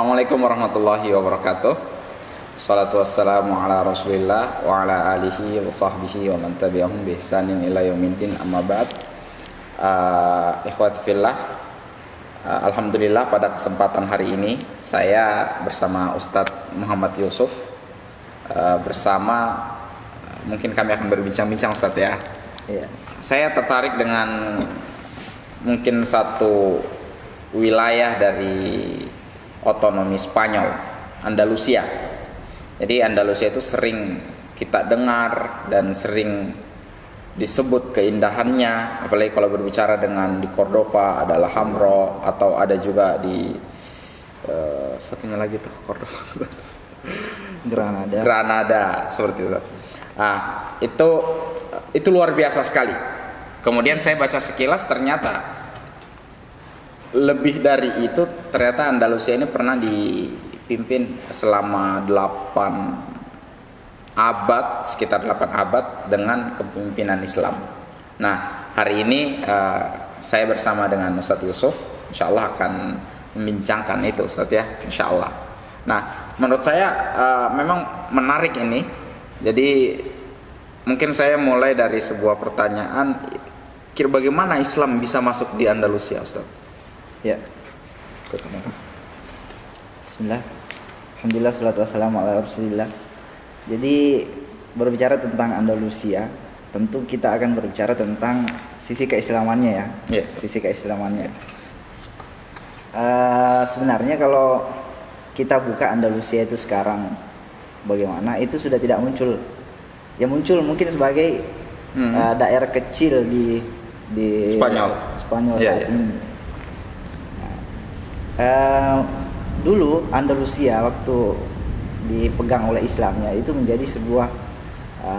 Assalamualaikum warahmatullahi wabarakatuh. Salatu wassalamu ala rasulillah wa ala alihi wa sahbihi wa man tabi'ahum bi ihsanin ila yaumiddin, amma ba'd. Ikhwati fillah, alhamdulillah pada kesempatan hari ini saya bersama Ustadz Muhammad Yusuf bersama mungkin kami akan berbincang-bincang, Ustadz, ya. Iya. Saya tertarik dengan mungkin satu wilayah dari otonomi Spanyol, Andalusia. Jadi Andalusia itu sering kita dengar dan sering disebut keindahannya, apalagi kalau berbicara dengan di Cordova ada Alhambra, atau ada juga di satunya lagi tuh Cordova, Granada seperti itu. Nah, itu luar biasa sekali. Kemudian saya baca sekilas, ternyata lebih dari itu, ternyata Andalusia ini pernah dipimpin selama 8 abad, sekitar 8 abad dengan kepemimpinan Islam. Nah, hari ini saya bersama dengan Ustadz Yusuf, insya Allah akan membincangkan itu, Ustadz, ya, insya Allah. Nah, menurut saya memang menarik ini. Jadi mungkin saya mulai dari sebuah pertanyaan, bagaimana Islam bisa masuk di Andalusia, Ustadz? Ya. Bismillah. Alhamdulillah, salatu wassalamu ala rasulillah. Jadi berbicara tentang Andalusia, tentu kita akan berbicara tentang sisi keislamannya, ya. Yes. Sisi keislamannya. Sebenarnya kalau kita buka Andalusia itu sekarang, bagaimana itu sudah tidak muncul. Ya muncul mungkin sebagai daerah kecil di Spanyol saat ini. Dulu Andalusia waktu dipegang oleh Islamnya itu menjadi sebuah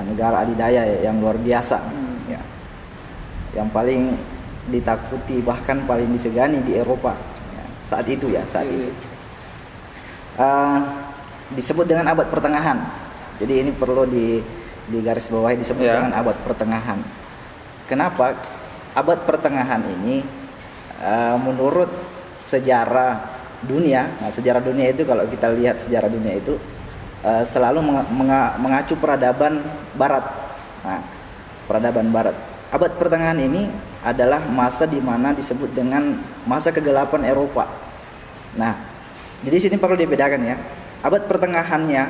negara adidaya yang luar biasa, ya, yang paling ditakuti bahkan paling disegani di Eropa, ya, saat itu. Disebut dengan abad pertengahan. Jadi ini perlu di garis bawahi, disebut dengan abad pertengahan. Kenapa abad pertengahan ini? Menurut sejarah dunia, sejarah dunia itu, kalau kita lihat sejarah dunia itu selalu mengacu peradaban Barat. Nah, peradaban Barat. Abad pertengahan ini adalah masa di mana disebut dengan masa kegelapan Eropa. Nah, jadi sini perlu dibedakan, ya. Abad pertengahannya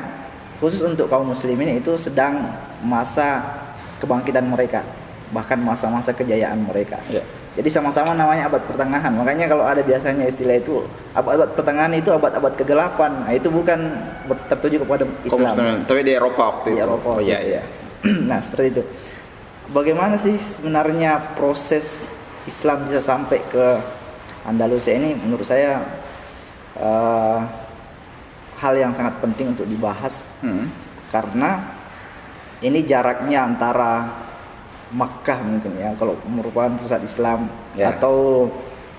khusus untuk kaum muslimin itu sedang masa kebangkitan mereka, bahkan masa-masa kejayaan mereka. Yeah. Jadi sama-sama namanya abad pertengahan. Makanya kalau ada biasanya istilah itu abad pertengahan itu abad-abad kegelapan. Nah, itu bukan tertuju kepada Islam. Tapi di Eropa waktu itu. Eropa. Iya. Nah, seperti itu. Bagaimana sih sebenarnya proses Islam bisa sampai ke Andalusia ini? Menurut saya hal yang sangat penting untuk dibahas. Karena ini jaraknya antara Makkah mungkin, ya, kalau merupakan pusat Islam, atau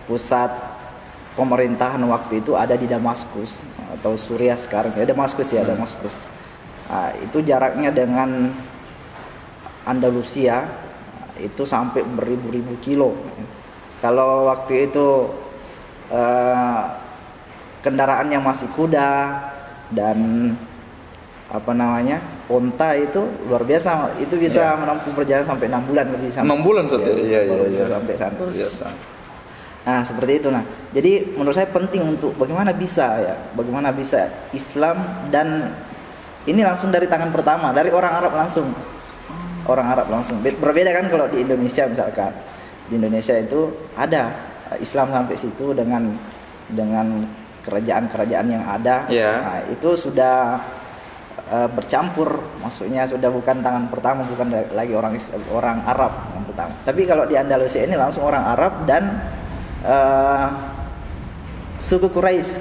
pusat pemerintahan waktu itu ada di Damaskus atau Suriah sekarang, ya, Damaskus. Nah, itu jaraknya dengan Andalusia itu sampai beribu-ribu kilo. Kalau waktu itu kendaraannya masih kuda dan onta, itu luar biasa. Itu bisa menempuh perjalanan sampai 6 bulan lebih. 6 bulan saja. Bisa sampai sana. Luar biasa. Nah, seperti itu. Nah, jadi menurut saya penting untuk bagaimana bisa Islam, dan ini langsung dari tangan pertama, dari orang Arab langsung. Berbeda kan kalau di Indonesia misalkan. Di Indonesia itu ada Islam sampai situ dengan kerajaan-kerajaan yang ada. Nah, itu sudah bercampur, maksudnya sudah bukan tangan pertama, bukan lagi orang Arab yang pertama. Tapi kalau di Andalusia ini langsung orang Arab dan suku Quraisy.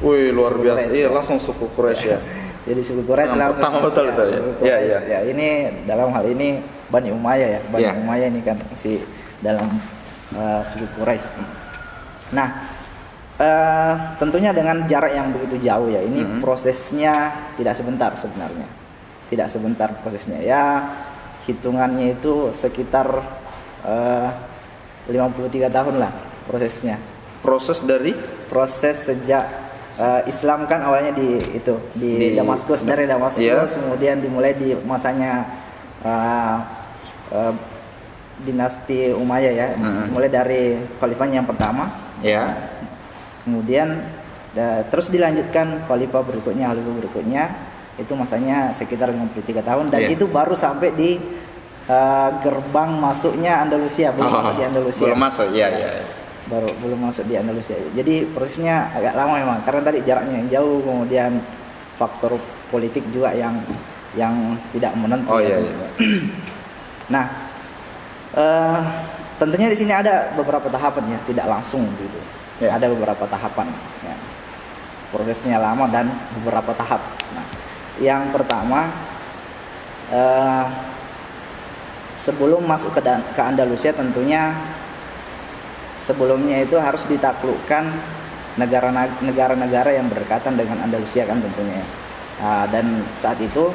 Wih, luar biasa. Iya, langsung suku Quraisy, ya. Jadi suku Quraisy langsung. Pertama betul itu, ya. Ya, ini dalam hal ini Bani Umayyah, ya. Bani Umayyah ini kan si dalam suku Quraisy. Nah, tentunya dengan jarak yang begitu jauh, ya, ini prosesnya tidak sebentar sebenarnya. Tidak sebentar prosesnya, ya, hitungannya itu sekitar 53 tahun lah prosesnya. Proses dari? Proses sejak Islam kan awalnya di Damaskus, dari Damaskus, iya. kemudian dimulai di masanya dinasti Umayyah ya, mulai dari khalifahnya yang pertama, Ya. kemudian terus dilanjutkan khalifah berikutnya, itu masanya sekitar 53 tahun, dan Iya. itu baru sampai di gerbang masuknya Andalusia, belum masuk di Andalusia. Belum masuk, iya. Belum masuk di Andalusia. Jadi prosesnya agak lama memang, karena tadi jaraknya yang jauh, kemudian faktor politik juga yang tidak menentu. Oh iya. Nah, tentunya di sini ada beberapa tahapan ya, tidak langsung gitu. Ya. Ada beberapa tahapan. Ya. Prosesnya lama dan beberapa tahap. Nah, yang pertama, sebelum masuk ke Andalusia, tentunya sebelumnya itu harus ditaklukkan negara-negara yang berdekatan dengan Andalusia kan tentunya. Dan saat itu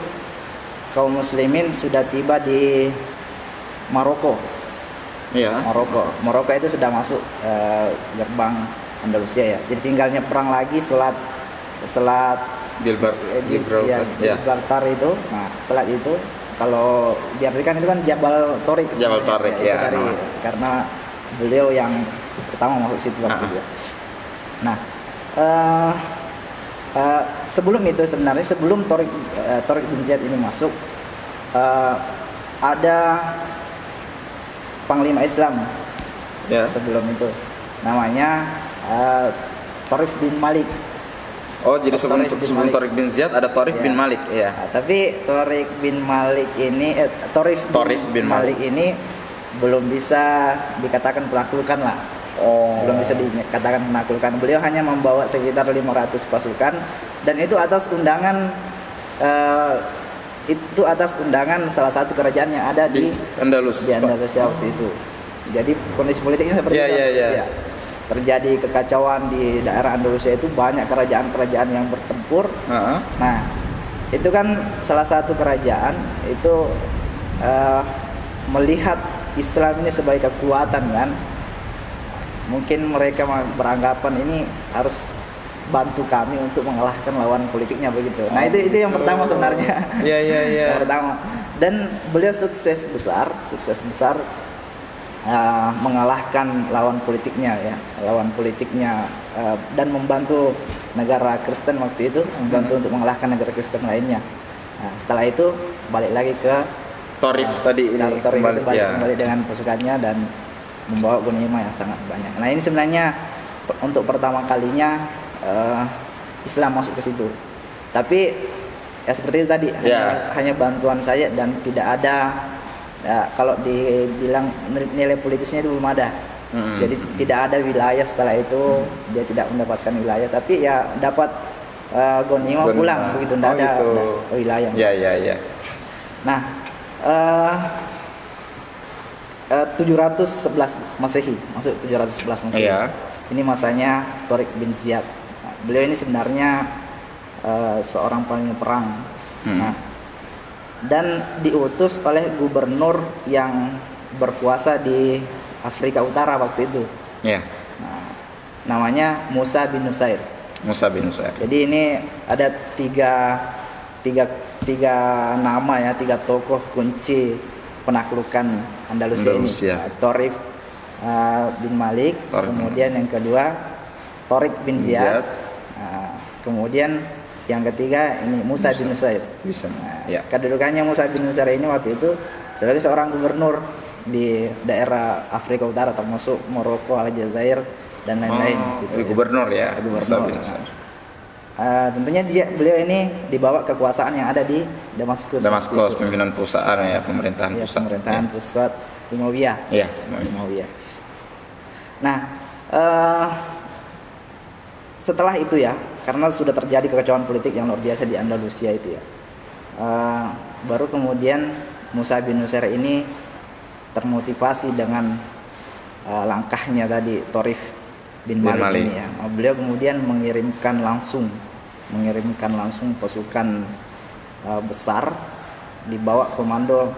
kaum muslimin sudah tiba di Maroko. Iya. Maroko itu sudah masuk gerbang Andalusia ya. Jadi tinggalnya perang lagi selat Gibraltar itu. Nah, selat itu kalau diartikan itu kan Jabal Torik. Jabal Torik ya. Karena beliau yang pertama masuk situ waktu itu. Nah, sebelum itu sebenarnya, sebelum Torik bin Ziyad ini masuk, ada panglima Islam sebelum itu, namanya Tharif bin Malik. Oh, jadi sebelum Tariq bin Ziyad ada Tharif bin Malik, ya. Nah, tapi Tariq bin Malik ini Tharif bin Malik ini belum bisa dikatakan penaklukan lah. Belum bisa dikatakan penaklukan. Beliau hanya membawa sekitar 500 pasukan, dan itu atas undangan salah satu kerajaan yang ada di Andalusia waktu itu. Jadi kondisi politiknya seperti itu. Ya. Terjadi kekacauan di daerah Andalusia itu, banyak kerajaan-kerajaan yang bertempur. Nah, itu kan salah satu kerajaan itu melihat Islam ini sebagai kekuatan kan. Mungkin mereka beranggapan ini harus bantu kami untuk mengalahkan lawan politiknya begitu. Nah, itu yang pertama sebenarnya. Iya. Yang pertama. Dan beliau sukses besar mengalahkan lawan politiknya dan membantu negara Kristen waktu itu, untuk mengalahkan negara Kristen lainnya. Nah, setelah itu balik lagi ke Tharif tadi ini kembali dengan pasukannya dan membawa ghanimah yang sangat banyak. Nah, ini sebenarnya untuk pertama kalinya Islam masuk ke situ. Tapi ya seperti itu tadi, hanya bantuan saja dan tidak ada. Ya, kalau dibilang nilai politisnya itu belum ada. Jadi tidak ada wilayah setelah itu, dia tidak mendapatkan wilayah, tapi ya dapat ghanimah pulang begitu, tidak ada wilayah. Iya. Nah, 711 Masehi, masuk 711 Masehi. Iya. Ini masanya Tariq bin Ziyad. Nah, beliau ini sebenarnya seorang panglima perang. Nah, dan diutus oleh gubernur yang berkuasa di Afrika Utara waktu itu. Iya. Nah, namanya Musa bin Nusair. Jadi ini ada tiga nama ya, 3 tokoh kunci penaklukan Andalusia. Ini. Tharif bin Malik, kemudian yang kedua Tariq bin Ziyad. Kemudian yang ketiga ini Musa bin Nusair. Kedudukannya Musa bin Nusair ini waktu itu sebagai seorang gubernur di daerah Afrika Utara, termasuk Maroko, Aljazair dan lain-lain. Gubernur ya. Gubernur. Tentunya beliau ini dibawa kekuasaan yang ada di Damaskus, pimpinan perusahaan ya, pemerintahan pusat. Pemerintahan pusat Umayyah. Iya. Umayyah. Nah, setelah itu ya, karena sudah terjadi kekacauan politik yang luar biasa di Andalusia itu ya, baru kemudian Musa bin Nusair ini termotivasi dengan langkahnya tadi Tharif bin Malik ini ya. Beliau kemudian mengirimkan langsung pasukan besar di bawah komando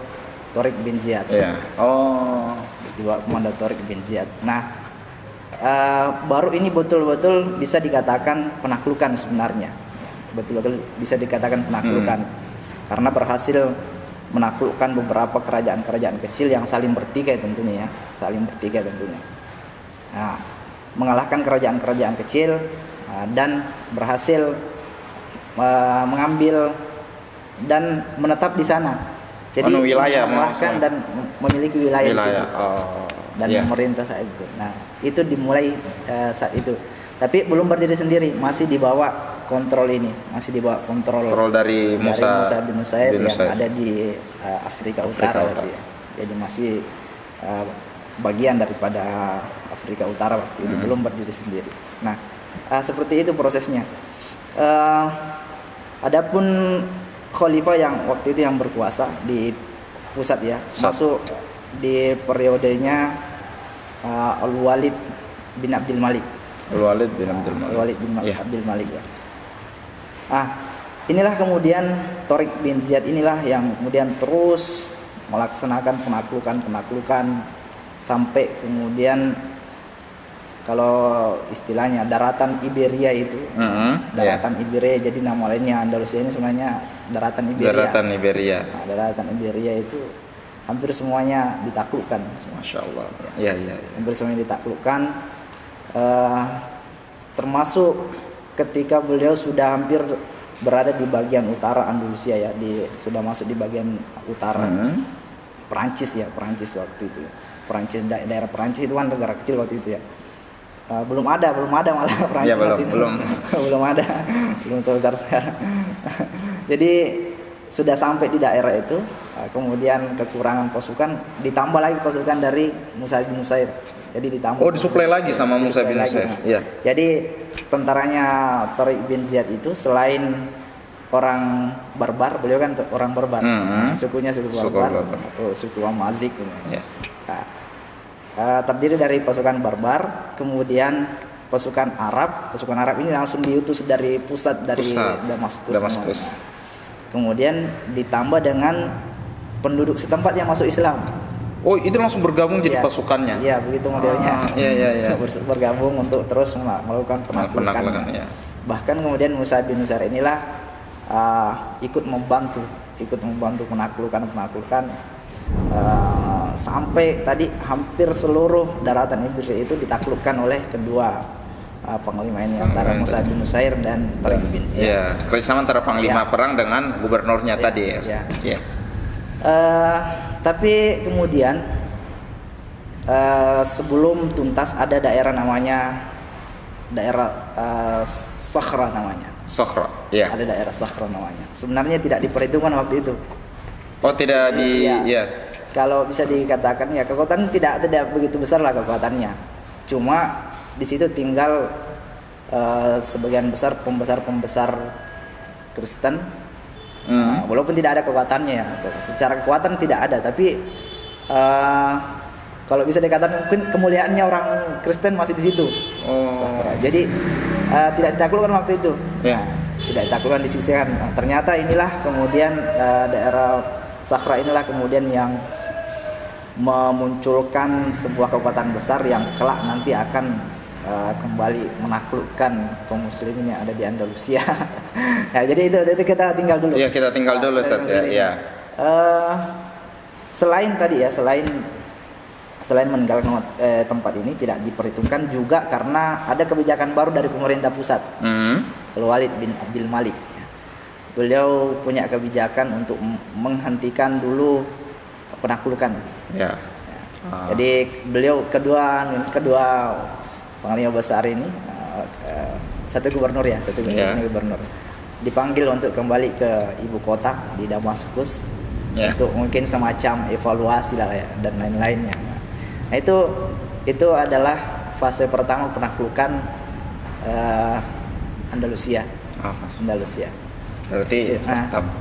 Tariq bin Ziyad. Iya. Di bawah komando Tariq bin Ziyad. Nah, baru ini betul-betul bisa dikatakan penaklukan sebenarnya. Betul-betul bisa dikatakan penaklukan. Karena berhasil menaklukkan beberapa kerajaan-kerajaan kecil yang saling bertikai tentunya ya, saling bertikai tentunya. Nah, mengalahkan kerajaan-kerajaan kecil dan berhasil mengambil dan menetap di sana. Jadi wilayah mengalahkan dan memiliki wilayah di situ. Dan iya. memerintah saat itu. Nah, itu dimulai saat itu. Tapi belum berdiri sendiri, masih di bawah kontrol ini, masih di bawah kontrol dari Musa bin Nusair yang ada di Afrika Utara gitu ya. Jadi masih bagian daripada Afrika Utara waktu itu, belum berdiri sendiri. Nah, seperti itu prosesnya. Adapun khalifah yang waktu itu yang berkuasa di pusat ya, masuk di periodenya Al-Walid bin Abdul Malik. Al-Walid bin Abdul Malik. Al-Walid bin Abdul Malik ya. Inilah kemudian Tariq bin Ziyad inilah yang kemudian terus melaksanakan penaklukan sampai kemudian kalau istilahnya daratan Iberia itu, daratan Iberia, jadi nama lainnya Andalusia ini sebenarnya daratan Iberia. Daratan Iberia. Nah, daratan Iberia itu hampir semuanya ditaklukkan. Masya Allah. Iya. Hampir semuanya ditaklukkan, termasuk ketika beliau sudah hampir berada di bagian utara Andalusia ya, sudah masuk di bagian utara. Perancis waktu itu ya. Daerah Perancis itu kan negara kecil waktu itu ya. Belum ada malah Perancis waktu itu. belum ada, belum sebesar sekarang. Jadi sudah sampai di daerah itu, kemudian kekurangan pasukan, ditambah lagi pasukan dari Musa bin Nusair. Jadi ditambah. Disuplai lagi sama Musa bin Nusair. Iya. Jadi tentaranya Tariq bin Ziyad itu selain orang barbar, beliau kan orang barbar. Sukunya suku barbar atau suku Amazigh ini. Nah, terdiri dari pasukan barbar, kemudian pasukan Arab. Pasukan Arab ini langsung diutus dari pusat dari Damaskus. Kemudian ditambah dengan penduduk setempat yang masuk Islam. Oh, itu langsung bergabung jadi pasukannya? Iya, begitu modelnya. Iya. Bergabung untuk terus melakukan penaklukan. Ya. Bahkan kemudian Musa bin Nusair inilah ikut membantu penaklukan sampai tadi hampir seluruh daratan Iberia itu ditaklukkan oleh kedua panglima ini, antara Musa bin Nusair dan Tariq bin Ziyad. Iya, kerjasama antara panglima perang dengan gubernurnya tadi ya. Iya. Tapi kemudian sebelum tuntas ada daerah namanya Sakhra namanya. Sakhra, iya. Ada daerah Sakhra namanya. Sebenarnya tidak diperhitungkan waktu itu. Oh, tidak iya. Kalau bisa dikatakan ya kekuatan tidak begitu besar lah kekuatannya. Cuma di situ tinggal sebagian besar pembesar Kristen. Walaupun tidak ada kekuatannya ya. Secara kekuatan tidak ada, tapi kalau bisa dikatakan mungkin kemuliaannya orang Kristen masih di situ. Jadi tidak ditaklukkan waktu itu. Tidak ditaklukkan, disisihkan. Ternyata inilah kemudian daerah Sakhra inilah kemudian yang memunculkan sebuah kekuatan besar yang kelak nanti akan kembali menaklukkan kaum muslimin yang ada di Andalusia. Ya, jadi itu kita tinggal dulu. Iya, kita tinggal dulu Ustaz ya. Selain tadi ya, selain meninggalkan tempat ini tidak diperhitungkan juga karena ada kebijakan baru dari pemerintah pusat. Al-Walid bin Abdul Malik. Beliau punya kebijakan untuk menghentikan dulu penaklukan. Jadi beliau kedua panglima besar ini, satu gubernur dipanggil untuk kembali ke ibu kota di Damaskus untuk mungkin semacam evaluasi lah ya, dan lain-lainnya. Nah, itu adalah fase pertama penaklukan Andalusia. Berarti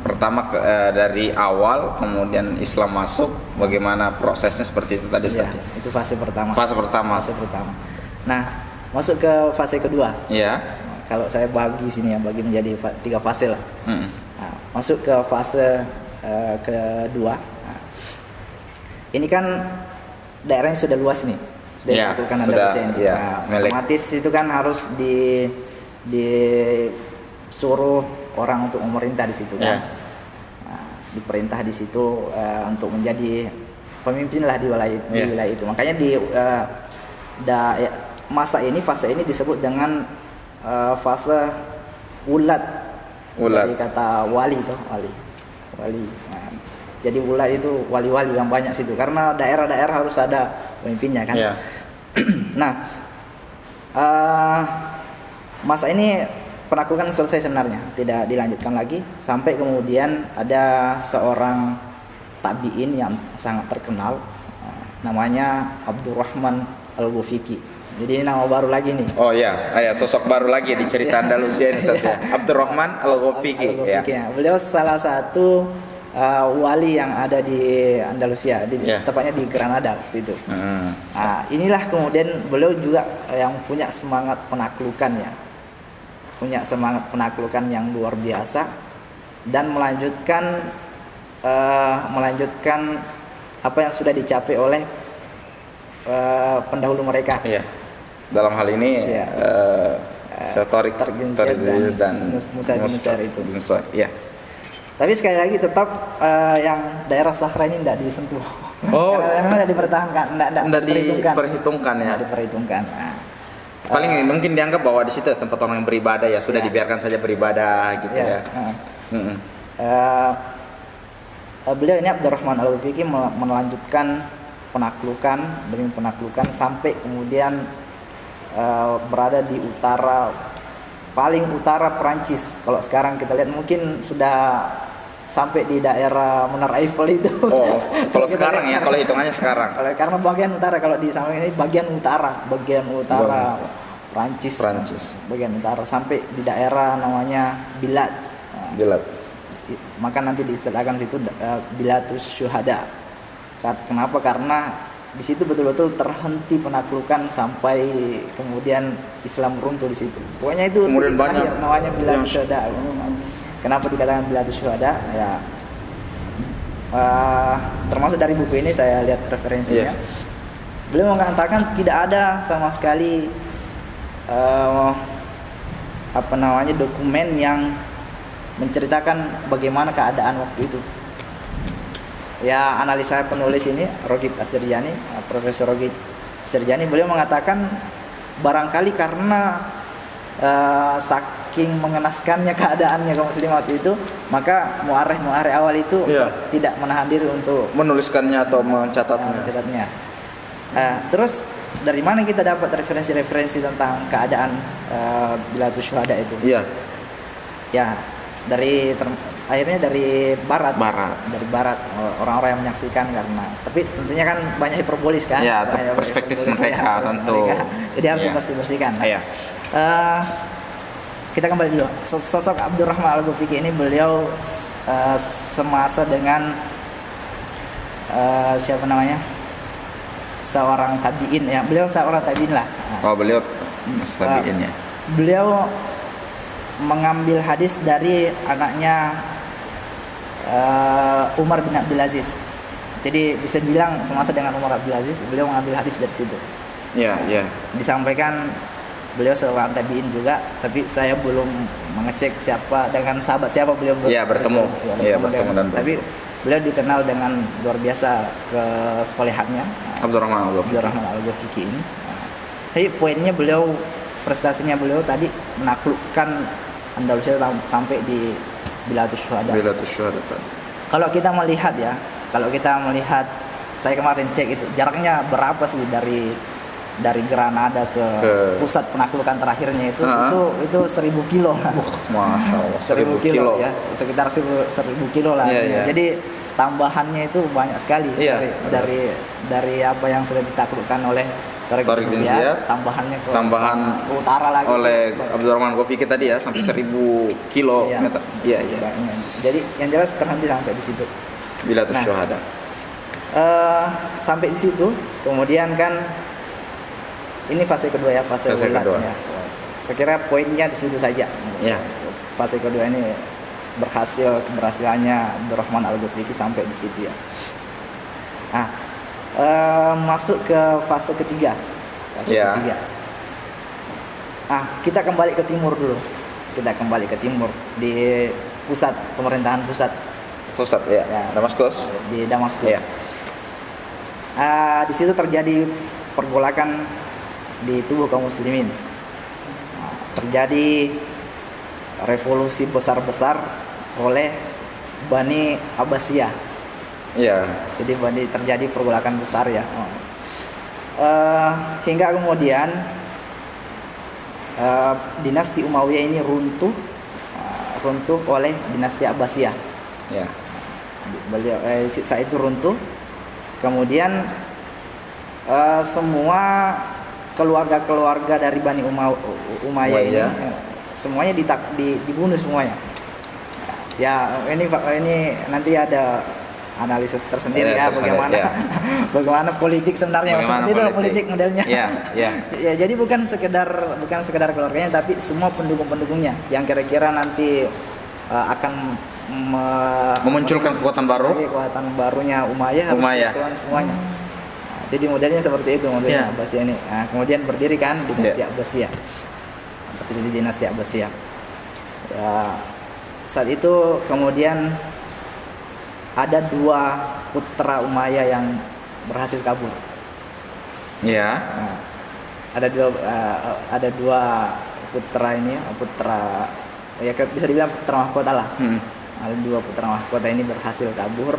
pertama dari awal kemudian Islam masuk, bagaimana prosesnya seperti itu tadi Ustaz? Itu fase pertama. Fase pertama. Nah, masuk ke fase kedua. Iya. Kalau saya bagi menjadi 3 fase lah. Nah, masuk ke fase kedua. Nah, ini kan daerahnya sudah luas nih. sudah Ya, ditaklukkan sudah, Andalusia ini. ya, Nah, milik. otomatis itu kan harus disuruh orang untuk memerintah di situ kan. Ya. Nah, diperintah di situ untuk menjadi pemimpin lah di Ya. wilayah itu. Makanya fase ini disebut dengan fase ulat. Ulat. Dari kata wali itu, wali. Nah, jadi ulat itu wali-wali yang banyak situ karena daerah-daerah harus ada pemimpinnya kan. Ya. Nah, masa ini penaklukan selesai sebenarnya, tidak dilanjutkan lagi sampai kemudian ada seorang tabi'in yang sangat terkenal, namanya Abdurrahman Al-Ghafiqi. Jadi ini nama baru lagi nih. Oh ya, sosok baru lagi di cerita Andalusia ini Ustaz ya. Abdurrahman Al-Ghafiqi ya. Beliau salah satu wali yang ada di Andalusia, tepatnya di Granada waktu itu. Nah, inilah kemudian beliau juga yang punya semangat penaklukan ya, punya semangat penaklukan yang luar biasa dan melanjutkan apa yang sudah dicapai oleh pendahulu mereka. Iya. Dalam hal ini Torik dan Musa bin Nusair itu. Ya. Tapi sekali lagi tetap yang daerah Sahra ini tidak disentuh. Oh, karena memang tidak dipertahankan, tidak diperhitungkan ya. Tidak diperhitungkan. Nah, paling mungkin dianggap bahwa di situ tempat orang yang beribadah ya, sudah dibiarkan saja beribadah gitu ya. Beliau ini Abdurrahman Al-Ghafiqi melanjutkan penaklukan demi penaklukan sampai kemudian berada di paling utara Perancis. Kalau sekarang kita lihat mungkin sudah sampai di daerah Menara Eiffel itu. Oh, kalau sekarang ya, kalau hitungannya sekarang. Karena bagian utara, kalau di samping ini bagian utara Perancis. Bagian utara sampai di daerah namanya Bilad. Maka nanti diistilahkan situ Bilatus Syuhada. Kenapa? Karena di situ betul-betul terhenti penaklukan sampai kemudian Islam runtuh di situ. Pokoknya itu kemudian banyak namanya Bilatus Syuhada. Kenapa dikatakan Bilatus Syuhada? Ya, termasuk dari buku ini saya lihat referensinya. Beliau mengatakan tidak ada sama sekali dokumen yang menceritakan bagaimana keadaan waktu itu. Ya, analisa penulis ini Ragib As-Sirjani, Profesor Ragib As-Sirjani, beliau mengatakan barangkali karena saking mengenaskannya keadaannya kaum muslim waktu itu, maka muarikh awal itu tidak menahan diri untuk menuliskannya atau mencatatnya. Terus dari mana kita dapat referensi-referensi tentang keadaan Bilatus Syuhada itu? Ya, akhirnya dari barat. Dari barat, orang-orang yang menyaksikan, karena tapi tentunya kan banyak hiperbolis kan. Ya, perspektif mereka tentu. Jadi harus dibersihkan. Kita kembali dulu. Sosok Abdurrahman Al-Ghafiqi ini beliau semasa dengan siapa namanya? Seorang tabi'in ya. Beliau seorang tabi'in lah. Beliau tabi'in ya. Beliau mengambil hadis dari anaknya Umar bin Abdul Aziz. Jadi bisa dibilang semasa dengan Umar Abdul Aziz beliau mengambil hadis dari situ. Disampaikan beliau seorang tabi'in juga, tapi saya belum mengecek dengan sahabat siapa beliau bertemu. Tapi beliau dikenal dengan luar biasa kesolehannya, Abdurrahman Al-Ghafiqi ini. Tapi poinnya prestasinya beliau tadi menaklukkan Andalusia sampai di Bilatus Syuhada. Kalau kita melihat, saya kemarin cek itu jaraknya berapa sih dari Granada ke pusat penaklukan terakhirnya itu 1000 kilo. Masya Allah, 1000 kilo ya, sekitar 1000 kilo lah. Jadi tambahannya itu banyak sekali dari apa yang sudah ditaklukkan oleh Torik bin Ziyad, tambahan ke utara lagi oleh Abdurrahman Ghafiqi tadi ya, sampai 1000 kilometer. Jadi yang jelas terhenti sampai di situ. Bilatus Syuhada. Sampai di situ, kemudian kan ini fase kedua ya, fase ulatnya. Sekira poinnya di situ saja. Fase kedua ini keberhasilannya Abdurrahman Al-Ghafiqi sampai di situ ya. masuk ke fase ketiga. Ya. Kita kembali ke timur dulu. Kita kembali ke timur di pusat pemerintahan pusat. Ya. Damaskus. Di Damaskus. Ya. Di situ terjadi pergolakan di tubuh kaum muslimin. Terjadi revolusi besar-besar oleh Bani Abbasiyah. Ya. Jadi terjadi pergolakan besar ya. Hingga kemudian dinasti Umayyah ini runtuh oleh dinasti Abbasiyah. Ya. Saat itu runtuh. Kemudian semua keluarga-keluarga dari Bani Umayyah ini semuanya dibunuh semuanya. Ya, ini nanti ada analisis tersendiri bagaimana politik sebenarnya, seperti itu politik modelnya. Ya, jadi bukan sekedar keluarganya, tapi semua pendukung-pendukungnya yang kira-kira nanti akan memunculkan kekuatan barunya Umayyah harus dikeluarkan semuanya. Jadi modelnya seperti itu modelnya Abbasiyah ini. Kemudian berdiri kan dinasti Abbasiyah. Jadi dinasti Abbasiyah. Ya, saat itu kemudian ada 2 putra Umayyah yang berhasil kabur. Ya. Ada 2 putra ini, ya bisa dibilang putra mahkota lah. Ada 2 putra mahkota ini berhasil kabur.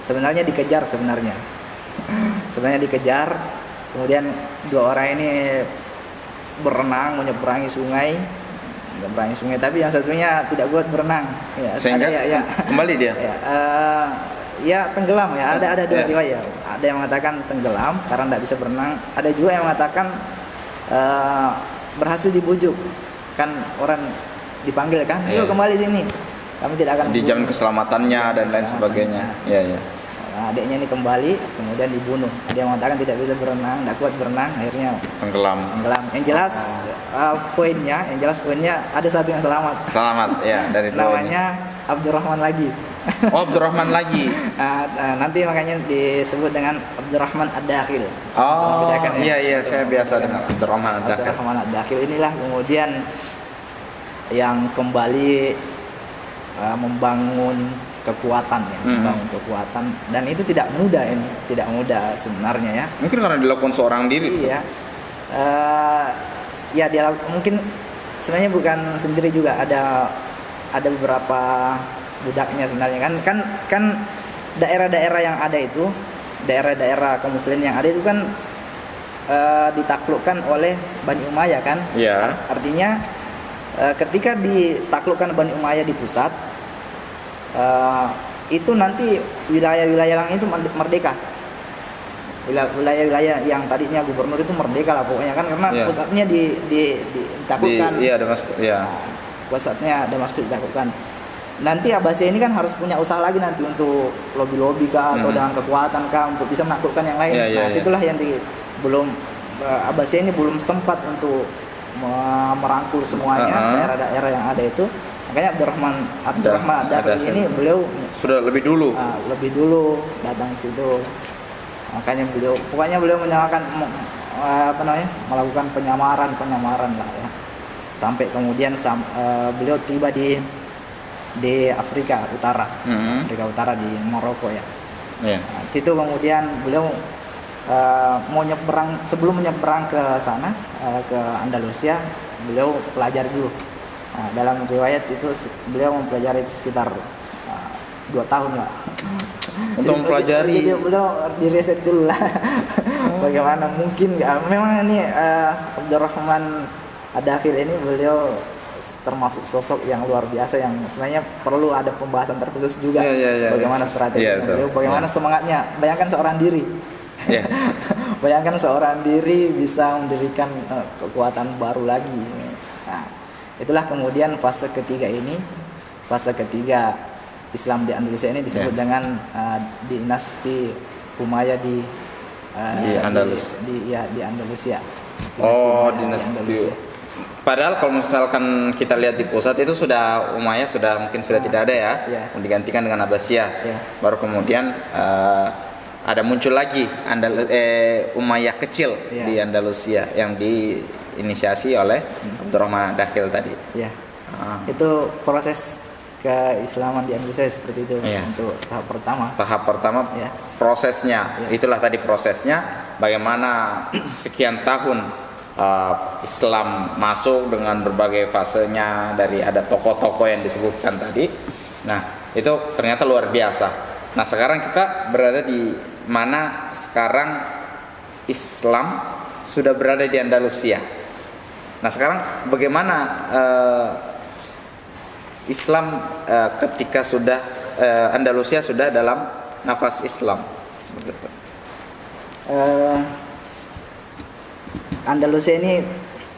Sebenarnya dikejar. Kemudian 2 orang ini berenang menyeberangi sungai, tapi yang satunya tidak kuat berenang. Ya, sehingga kembali dia. Tenggelam ya. Ada 2 riwayat. Ada yang mengatakan tenggelam karena tidak bisa berenang. Ada juga yang mengatakan berhasil dibujuk. Kan orang dipanggil kan, yuk kembali sini. Kami tidak akan dijamin keselamatannya dan lain sebagainya. Ya. Adiknya ini kembali, kemudian dibunuh. Ada yang mengatakan tidak bisa berenang, tidak kuat berenang, akhirnya tenggelam. Yang jelas poinnya ada satu yang selamat. Ya, dari namanya Abdurrahman lagi. Abdurrahman lagi. Nanti makanya disebut dengan Abdurrahman Ad-Dakhil. Iya, saya biasa dengan Abdurrahman Ad-Dakhil. Abdurrahman Ad-Dakhil inilah kemudian yang kembali membangun kekuatan dan itu tidak mudah sebenarnya ya. Mungkin karena dilakukan seorang diri. Iya. Dia mungkin sebenarnya bukan sendiri juga, ada beberapa budaknya sebenarnya kan daerah-daerah yang ada itu, daerah-daerah kaum muslimin yang ada itu kan ditaklukkan oleh Bani Umayyah kan. Iya. Artinya ketika ditaklukkan Bani Umayyah di pusat, itu nanti wilayah-wilayah yang itu merdeka. Wilayah-wilayah yang tadinya gubernur itu merdeka lah pokoknya kan, karena pusatnya ditaklukkan. Damaskus. Pusatnya Damaskus ditaklukkan. Nanti Abbasiyah ini kan harus punya usaha lagi nanti untuk lobby kah atau dengan kekuatan kah untuk bisa menaklukkan yang lain. Situlah yang Abbasiyah ini belum sempat untuk merangkul semuanya daerah-daerah yang ada itu. Makanya Abdurrahman Ad-Dakhil ini beliau sudah lebih dulu datang ke situ. Makanya beliau menyamakan melakukan penyamaran lah ya. Sampai kemudian beliau tiba di Afrika Utara. Afrika Utara di Maroko ya. Di situ kemudian beliau sebelum menyeberang ke sana ke Andalusia, beliau pelajari dulu. Dalam riwayat itu beliau mempelajari itu sekitar 2 tahun lah. Untuk mempelajari. Jadi beliau direset dulu lah. Bagaimana mungkin memang ini Abdurrahman Ad-Dakhil ini beliau termasuk sosok yang luar biasa yang sebenarnya perlu ada pembahasan terkhusus juga. Bagaimana strategi beliau, bagaimana semangatnya. Bayangkan seorang diri. Bayangkan seorang diri bisa mendirikan kekuatan baru lagi. Itulah kemudian fase ketiga Islam di Andalusia ini disebut dengan dinasti Umayyah di Andalusia. Dinasti Andalusia. Padahal kalau misalkan kita lihat di pusat itu sudah Umayyah mungkin sudah tidak ada ya. Digantikan dengan Abbasiyah. Baru kemudian ada muncul lagi Umayyah kecil Ya. di Andalusia yang diinisiasi oleh Abdurrahman Dakhil tadi. Ya. Ah. Itu proses keislaman di Andalusia seperti itu Iya. untuk tahap pertama. Tahap pertama Ya. prosesnya, Ya. itulah tadi prosesnya bagaimana sekian tahun Islam masuk dengan berbagai fasenya, dari ada tokoh-tokoh yang disebutkan tadi. Nah, itu ternyata luar biasa. Nah, sekarang kita berada di mana sekarang Islam sudah berada di Andalusia. Nah, sekarang bagaimana Islam ketika sudah Andalusia sudah dalam nafas Islam seperti itu. Andalusia ini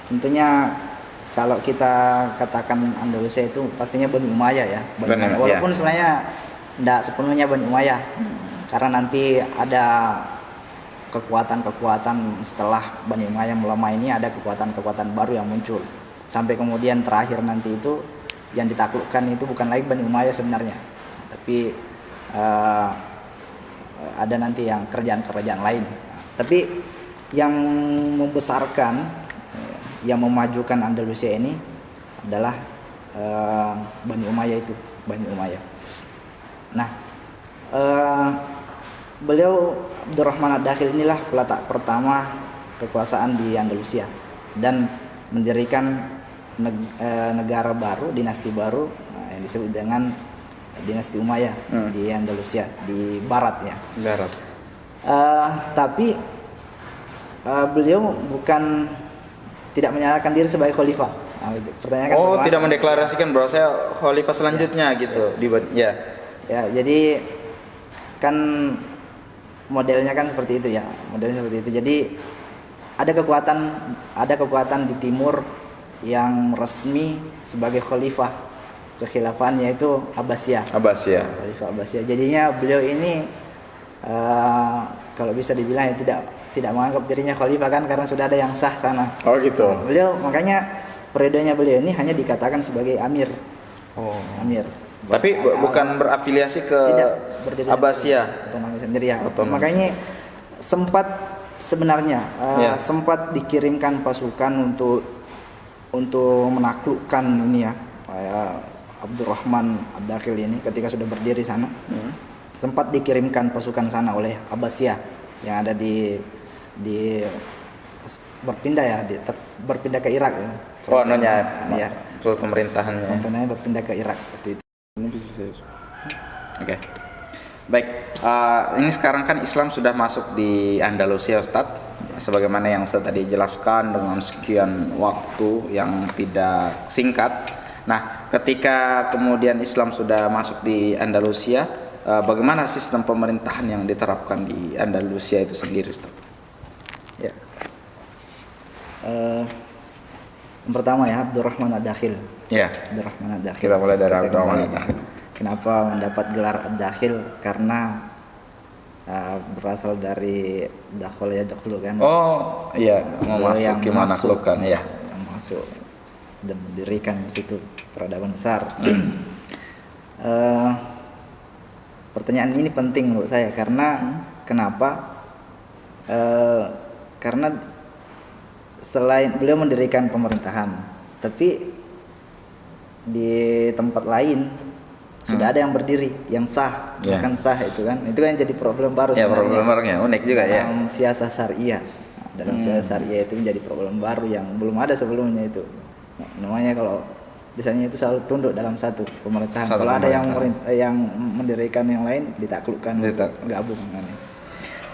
tentunya kalau kita katakan Andalusia itu pastinya Bani Umayyah ya. Bani Benar, Umayyah. Walaupun ya. sebenarnya tidak sepenuhnya Bani Umayyah. Karena nanti ada kekuatan-kekuatan setelah Bani Umayyah melemah ini, ada kekuatan-kekuatan baru yang muncul. Sampai kemudian terakhir nanti itu yang ditaklukkan itu bukan lagi Bani Umayyah sebenarnya. Tapi ada nanti yang kerajaan-kerajaan lain. Tapi yang membesarkan, yang memajukan Andalusia ini adalah Bani Umayyah itu, Bani Umayyah. Nah, beliau Abdurrahman Ad-Dakhil inilah peletak pertama kekuasaan di Andalusia dan mendirikan negara baru, dinasti baru yang disebut dengan dinasti Umayyah di Andalusia, di barat ya. Barat. Tapi beliau bukan tidak menyatakan diri sebagai khalifah. Nah, pertanyaan Oh, tidak mendeklarasikan bahwa saya khalifah selanjutnya gitu. Ya. Ya, jadi kan modelnya kan seperti itu ya. Modelnya seperti itu. Jadi ada kekuatan di timur yang resmi sebagai khalifah kekhilafahan, yaitu Abbasiyah. Abbasiyah. Khalifah Abbasiyah. Jadinya beliau ini kalau bisa dibilang ya tidak menganggap dirinya khalifah kan, karena sudah ada yang sah sana. Oh gitu. Beliau makanya periodenya beliau ini hanya dikatakan sebagai amir. Oh. Amir. Tapi bukan berafiliasi ke Tidak berdiri Abbasiyah. otonomi sendiri ya. Otonomi. Makanya sempat sebenarnya Ya. sempat dikirimkan pasukan untuk menaklukkan ini ya, Abdurrahman Ad-Dakhil ini ketika sudah berdiri sana. Sempat dikirimkan pasukan sana oleh Abbasiyah yang ada di berpindah ya, berpindah ke Irak ya. Oh, anunya ya. pemerintahannya. Pemerintahnya berpindah ke Irak waktu itu. Oke. Baik, ini sekarang kan Islam sudah masuk di Andalusia, Ustadz. Sebagaimana yang Ustadz tadi jelaskan dengan sekian waktu yang tidak singkat. Nah, ketika kemudian Islam sudah masuk di Andalusia, bagaimana sistem pemerintahan yang diterapkan di Andalusia itu sendiri, Ustadz? Ya. Yang pertama ya, Abdurrahman Ad-Dakhil. Ya. Abdurrahman Ad-Dakhil. Kita mulai dari Kita Abdurrahman kembali. Ad-Dakhil. Kenapa mendapat gelar Ad-Dakhil? Karena berasal dari dakhul ya, dakhulu kan. Oh, iya, memasuki menaklukkan ya. Yang masuk dan mendirikan di situ peradaban besar. Pertanyaan ini penting menurut saya karena kenapa? Karena selain beliau mendirikan pemerintahan, tapi di tempat lain sudah ada yang berdiri, yang sah, Ya. bukan sah itu kan jadi problem baru Ya, sebenarnya. problem barunya unik juga ya. Dalam siasah syariah, dalam siasah syariah itu menjadi problem baru yang belum ada sebelumnya itu. Namanya kalau biasanya itu selalu tunduk dalam satu pemerintahan. Satu Kalau ada pemerintahan. yang mendirikan yang lain ditaklukkan, gabung.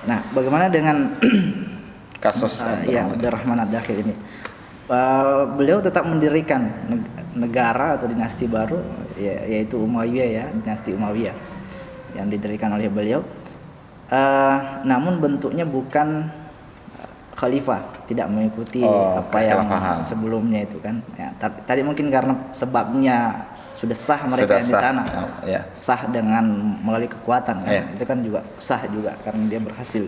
Nah, bagaimana dengan Kasus Abdurrahman Ad-Dakhil ini? Beliau tetap mendirikan negara atau dinasti baru, yaitu Umayyah ya, dinasti Umayyah yang didirikan oleh beliau. Namun bentuknya bukan khalifah, tidak mengikuti apa yang sebelumnya itu kan. Ya, tadi mungkin karena sebabnya sudah sah mereka yang di sana, sah dengan melalui kekuatan kan. Itu kan juga sah juga karena dia berhasil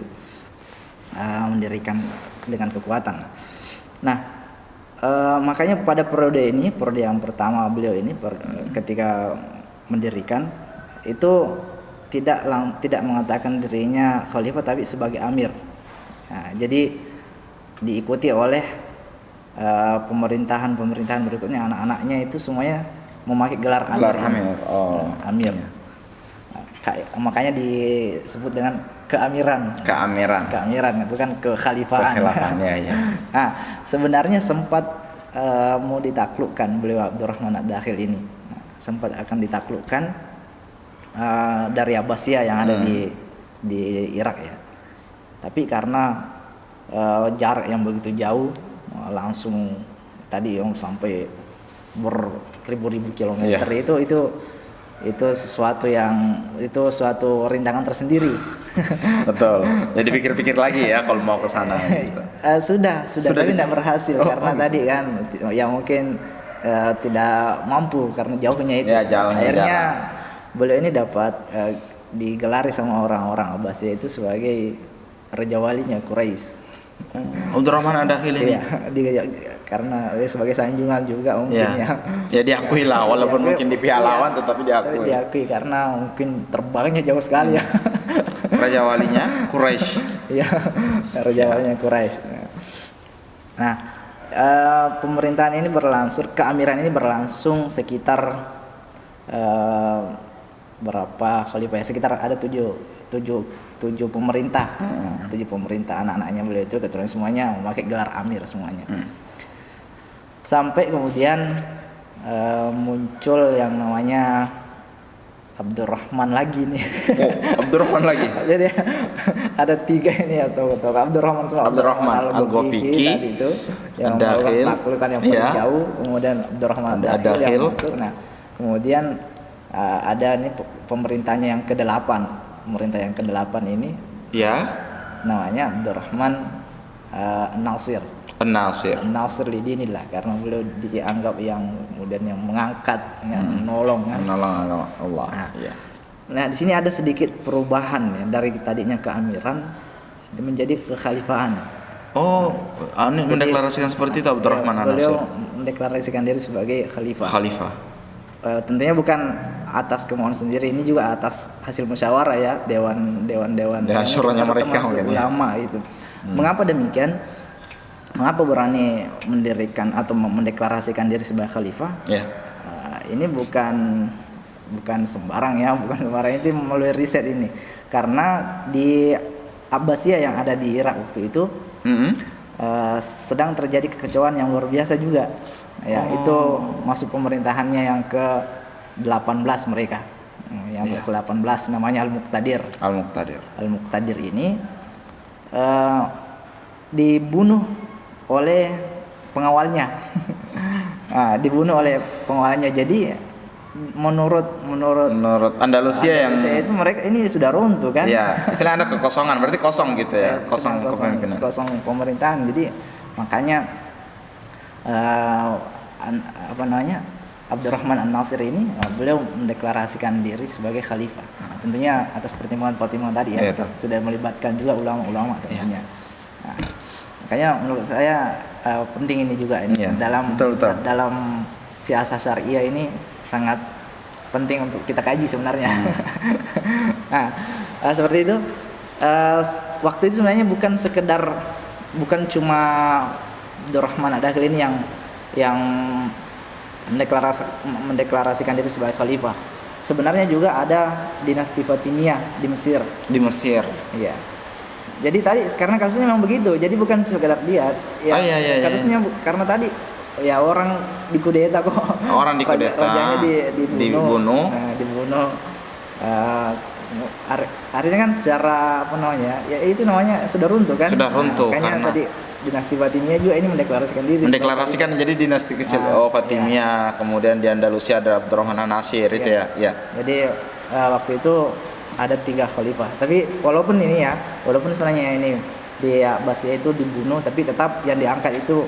mendirikan dengan kekuatan. Nah, makanya pada periode ini, periode yang pertama beliau ini ketika mendirikan itu tidak mengatakan dirinya khalifah tapi sebagai amir. Nah, jadi diikuti oleh pemerintahan berikutnya, anak-anaknya itu semuanya memakai gelar amir. Amir. Makanya disebut dengan keamiran, bukan kekhalifahan. Ya. Nah, sebenarnya sempat mau ditaklukkan beliau Abdurrahman Ad-Dakhil ini. Nah, sempat akan ditaklukkan dari Abbasiyah yang ada di Irak ya. Tapi karena jarak yang begitu jauh, langsung tadi yang sampai beribu-ribu kilometer, itu suatu rintangan tersendiri. Betul. Jadi pikir-pikir lagi ya kalau mau ke sana gitu. Sudah tapi tidak berhasil karena tadi kan ya mungkin tidak mampu karena jauhnya itu. Ya, akhirnya beliau ini dapat digelari sama orang-orang Abbasiyah itu sebagai raja walinya Quraisy. Abdurrahman Ad-Dakhil ini. Iya, karena sebagai sanjungan juga mungkin ya. Ya diakui lah walaupun mungkin di pihak lawan tetapi diakui. Diakui karena mungkin terbangnya jauh sekali ya. Raja walinya Quraisy. Iya, raja walinya Quraisy. Nah, pemerintahan ini keamiran ini berlangsung sekitar berapa khalifah ya? Sekitar ada tujuh pemerintah. 7 pemerintah, anak-anaknya beliau itu keturunan semuanya memakai gelar amir semuanya. Sampai kemudian muncul yang namanya Abdurrahman lagi nih. Abdurrahman lagi. Jadi ada 3 ini atau Abdurrahman Al-Ghafiqi tadi itu yang melakukan yang paling jauh, kemudian Abdurrahman Ad-Dakhil yang masuk. Nah, kemudian ada nih pemerintahnya yang ke-8. Pemerintah yang ke-8 ini namanya Abdurrahman An-Nasir lidinilah, karena beliau dianggap yang kemudian yang mengangkat, yang menolong Allah. Nah, di sini ada sedikit perubahan ya, dari tadinya keamiran menjadi kekhalifahan. Mendeklarasikan seperti itu Abdurrahman An-Nasir. Beliau mendeklarasikan diri sebagai khalifah. Tentunya bukan atas kemauan sendiri, ini juga atas hasil musyawarah ya, dewan syuranya mereka mungkin ulama itu. Mengapa demikian? Mengapa berani mendirikan atau mendeklarasikan diri sebagai khalifah? Ini bukan sembarang ya, itu melalui riset ini. Karena di Abbasiyah yang ada di Irak waktu itu sedang terjadi kekecewaan yang luar biasa juga. Ya, itu masuk pemerintahannya yang ke-18 mereka. Yang ke-18 namanya Al-Muqtadir ini dibunuh oleh pengawalnya. Jadi menurut Andalusia itu mereka ini sudah runtuh kan? Ya, istilah ada kekosongan, berarti kosong gitu ya, kosong kepemimpinan. Kosong pemerintahan. Jadi makanya Abdurrahman An-Nasir ini beliau mendeklarasikan diri sebagai khalifah. Tentunya atas pertimbangan tadi ya, sudah melibatkan juga ulama-ulama tentunya. Makanya menurut saya penting ini juga ini dalam siasah syariah ini sangat penting untuk kita kaji sebenarnya. Seperti itu. Waktu itu sebenarnya bukan cuma Abdurrahman Ad-Dakhil ini yang mendeklarasikan diri sebagai khalifah. Sebenarnya juga ada dinasti Fatimiyah di Mesir. Iya. Jadi tadi karena kasusnya memang begitu, jadi bukan sekedar dia. Kasusnya karena tadi ya orang dikudeta kok. Rajanya dibunuh. Artinya kan secara ya itu namanya sudah runtuh kan. Makanya tadi dinasti Fatimiyah juga ini mendeklarasikan diri. Jadi dinasti kecil. Fatimiyah, kemudian di Andalusia ada Abdurrahman An-Nasir itu ya. Jadi waktu itu ada 3 khalifah. Tapi walaupun sebenarnya ini di Abbasiyah itu dibunuh, tapi tetap yang diangkat itu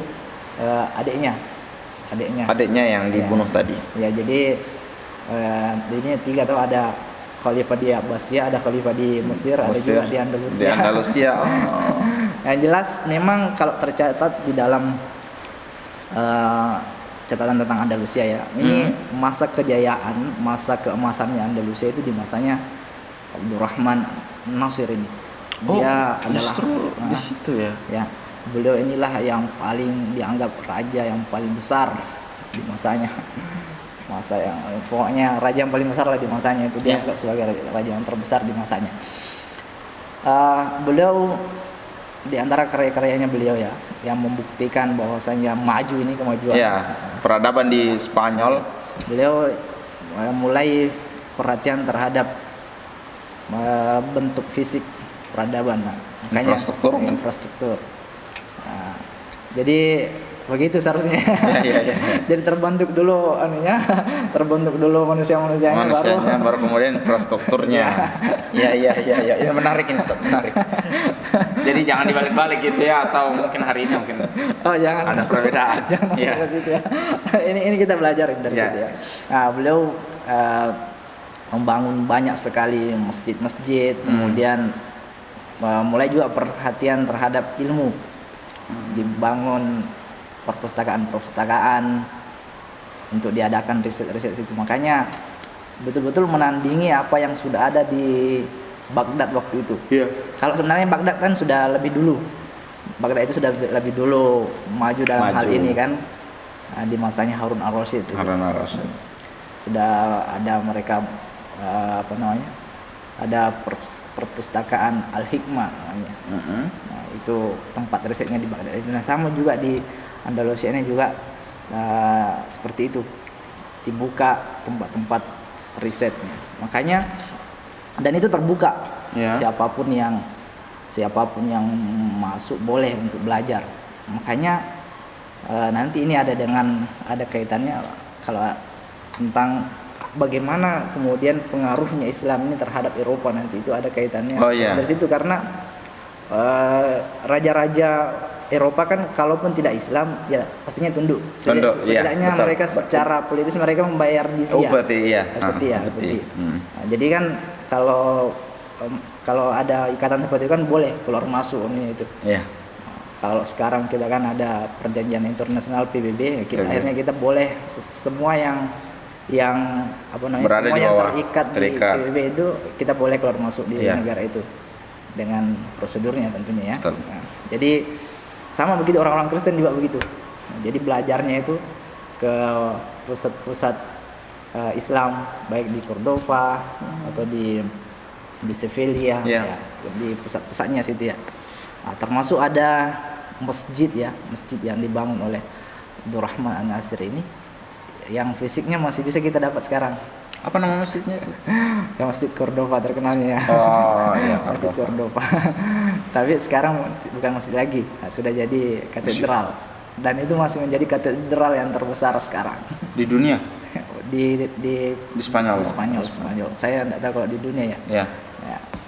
adiknya yang dibunuh tadi. Ya, jadi ini 3 tuh ada khalifah di Abbasiyah, ada khalifah di Mesir, ada juga di Andalusia. Yang jelas memang kalau tercatat di dalam catatan tentang Andalusia ya, ini masa kejayaan, masa keemasannya Andalusia itu di masanya Abdurrahman Nasir ini. Oh, Dia adalah justru di situ ya. ya, beliau inilah yang paling dianggap raja yang paling besar di masanya. Masa yang pokoknya raja yang paling besar lah di masanya itu, dia dianggap sebagai raja yang terbesar di masanya. Beliau di antara karya-karyanya beliau ya yang membuktikan bahwasanya maju ini kemajuan. Ya, peradaban di Spanyol. Beliau mulai perhatian terhadap bentuk fisik peradaban, makanya infrastruktur. Nah, jadi begitu seharusnya. Ya. Jadi terbentuk dulu terbentuk dulu manusianya baru kemudian infrastrukturnya. Ya, menarik ini, Ustaz, menarik. Jadi jangan dibalik-balik gitu ya, atau mungkin hari ini mungkin jangan ada perbedaan. Jangan masuk ke situ ya. ini kita belajar dari situ ya. Nah, beliau membangun banyak sekali masjid-masjid, kemudian mulai juga perhatian terhadap ilmu, dibangun perpustakaan untuk diadakan riset-riset itu. Makanya betul-betul menandingi apa yang sudah ada di Baghdad waktu itu. Iya. Kalau sebenarnya Baghdad kan sudah lebih dulu. Baghdad itu sudah lebih dulu maju dalam hal ini kan. Di masanya Harun al-Rasyid. Sudah ada mereka ada perpustakaan Al-Hikmah namanya. Nah, itu tempat risetnya di Baghdad. Nah, sama juga di Andalusia ini juga seperti itu, dibuka tempat-tempat risetnya. Makanya dan itu terbuka, siapapun yang masuk boleh untuk belajar. Makanya nanti ini ada kaitannya kalau tentang bagaimana kemudian pengaruhnya Islam ini terhadap Eropa, nanti itu ada kaitannya dari situ, karena raja-raja Eropa kan kalaupun tidak Islam ya pastinya tunduk. Setidaknya mereka secara politis mereka membayar jizya. Seperti. Nah, jadi kan kalau ada ikatan seperti itu kan boleh keluar masuk ini itu. Kalau sekarang kita kan ada perjanjian internasional PBB, akhirnya kita boleh semua yang semua yang terikat di PBB itu kita boleh keluar masuk di negara itu dengan prosedurnya tentunya ya. Nah, jadi sama begitu orang-orang Kristen juga begitu. Nah, jadi belajarnya itu ke pusat-pusat Islam baik di Cordova atau di Sevilla di pusat-pusatnya situ ya. Nah, termasuk ada masjid yang dibangun oleh Abdurrahman An-Nasir ini yang fisiknya masih bisa kita dapat sekarang. Apa nama masjidnya itu? Ya, Masjid Cordova terkenalnya. Masjid Cordova. Tapi sekarang bukan masjid lagi, sudah jadi katedral. Dan itu masih menjadi katedral yang terbesar sekarang di dunia. Di Spanyol. Saya tidak tahu kalau di dunia ya.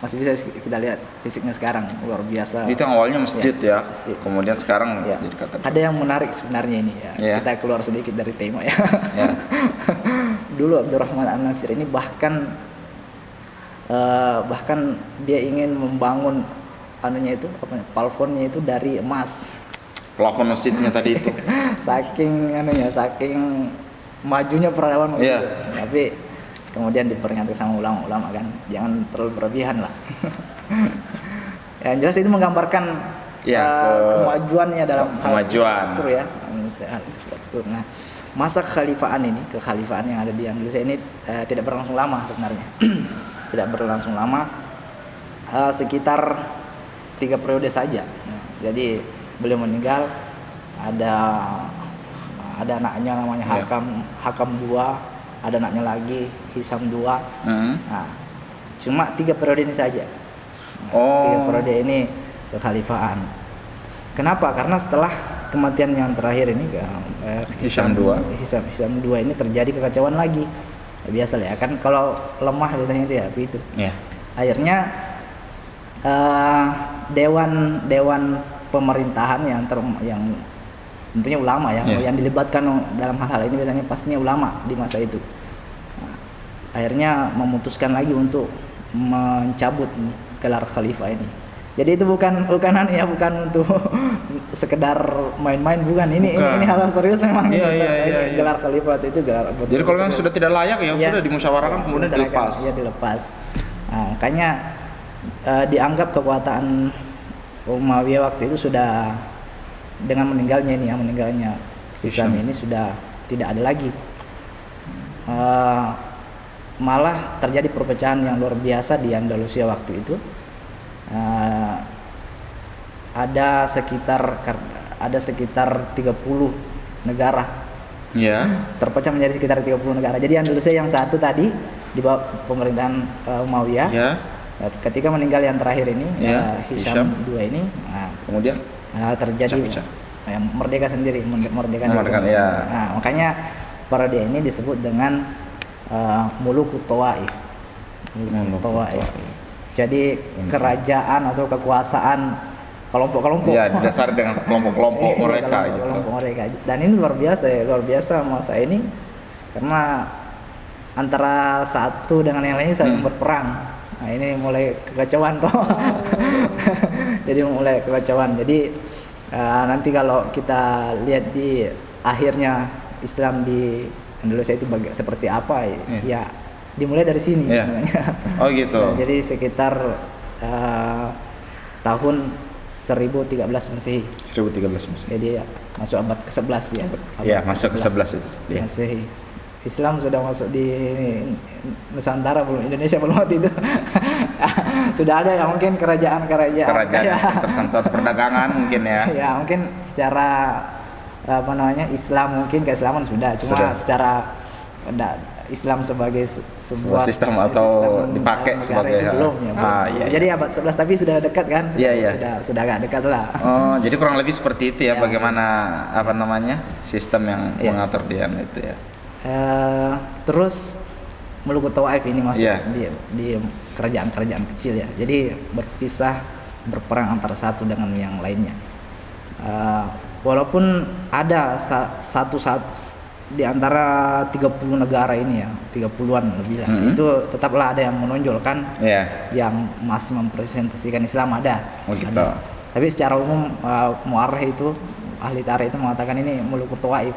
Masih bisa kita lihat fisiknya sekarang, luar biasa. Itu yang awalnya masjid masjid. Kemudian sekarang jadi katedral. Ada yang menarik sebenarnya ini ya. Kita keluar sedikit dari tema ya. Dulu Abdurrahman An-Nasir ini bahkan dia ingin membangun plafonnya itu dari emas. Plafon masjidnya tadi itu. saking majunya peradaban begitu. Tapi kemudian diperingatkan sama ulama-ulama kan, jangan terlalu berlebihan lah. Yang jelas itu menggambarkan kemajuannya dalam hal infrastruktur ya. Nah, masa kekhalifahan yang ada di Andalusia ini tidak berlangsung lama sebenarnya. Tidak berlangsung lama, sekitar 3 periode saja. Jadi beliau meninggal, ada anaknya namanya Hakam II, ada anaknya lagi Hisam II. Nah, cuma 3 periode ini saja. 3 periode ini kekhalifahan. Kenapa? Karena setelah kematian yang terakhir ini Hisam II ini terjadi kekacauan lagi. Biasa lah ya kan, kalau lemah biasanya itu ya begitu. Akhirnya dewan pemerintahan yang tentunya ulama yang dilibatkan dalam hal-hal ini biasanya pastinya ulama di masa itu. Nah, akhirnya memutuskan lagi untuk mencabut gelar khalifah ini. Jadi itu bukan untuk sekedar main-main, bukan. Ini hal serius memang. Gelar khalifah itu gelar. Jadi kalau yang sudah tidak layak sudah dimusyawarahkan kemudian dilepas. Dilepas. Nah, makanya dianggap kekuatan Umayyah waktu itu sudah dengan meninggalnya Islam ini sudah tidak ada lagi. Malah terjadi perpecahan yang luar biasa di Andalusia waktu itu. Ada sekitar 30 negara. Terpecah menjadi sekitar 30 negara. Jadi Andalusia yang satu tadi di bawah pemerintahan Umayyah. Ketika meninggal yang terakhir ini Hisham II ini, kemudian terjadi merdeka sendiri, merdeka. Nah, makanya periode ini disebut dengan Mulukut Tawaif. Jadi kerajaan atau kekuasaan kelompok-kelompok. Ya, dasar dengan kelompok-kelompok mereka kelompok mereka. Dan ini luar biasa masa ini, karena antara satu dengan yang lainnya saling berperang. Nah, ini mulai kekacauan toh. Jadi mulai kekacauan. Jadi nanti kalau kita lihat di akhirnya Islam di Indonesia itu seperti apa ya dimulai dari sini sebenarnya. Oh gitu. Nah, jadi sekitar tahun 1013 Masehi. 1013 Masehi. Jadi masuk abad ke-11 ya. Iya, masuk ke-11 itu. Masehi. Islam sudah masuk di Nusantara belum, Indonesia belum waktu itu. Sudah ada ya mungkin kerajaan tersentuh perdagangan mungkin ya. Ya, mungkin secara Islam mungkin keislaman sudah, cuma secara Islam sebagai sebuah sistem atau dipakai sebagai belum ya. Jadi abad 11 tapi sudah dekat kan? Sudah agak dekat lah. Oh, jadi kurang lebih seperti itu ya, bagaimana sistem yang mengatur dia itu ya. Terus Mulukut Tawaif ini masuk di kerajaan-kerajaan kecil ya. Jadi berpisah, berperang antara satu dengan yang lainnya. Walaupun ada satu di antara 30 negara ini ya, 30-an lebih lah. Itu tetaplah ada yang menonjolkan, yang masih mempresentasikan Islam ada. Ada. Tapi secara umum muarrikh itu, ahli tarikh itu mengatakan ini Mulukut Tawaif,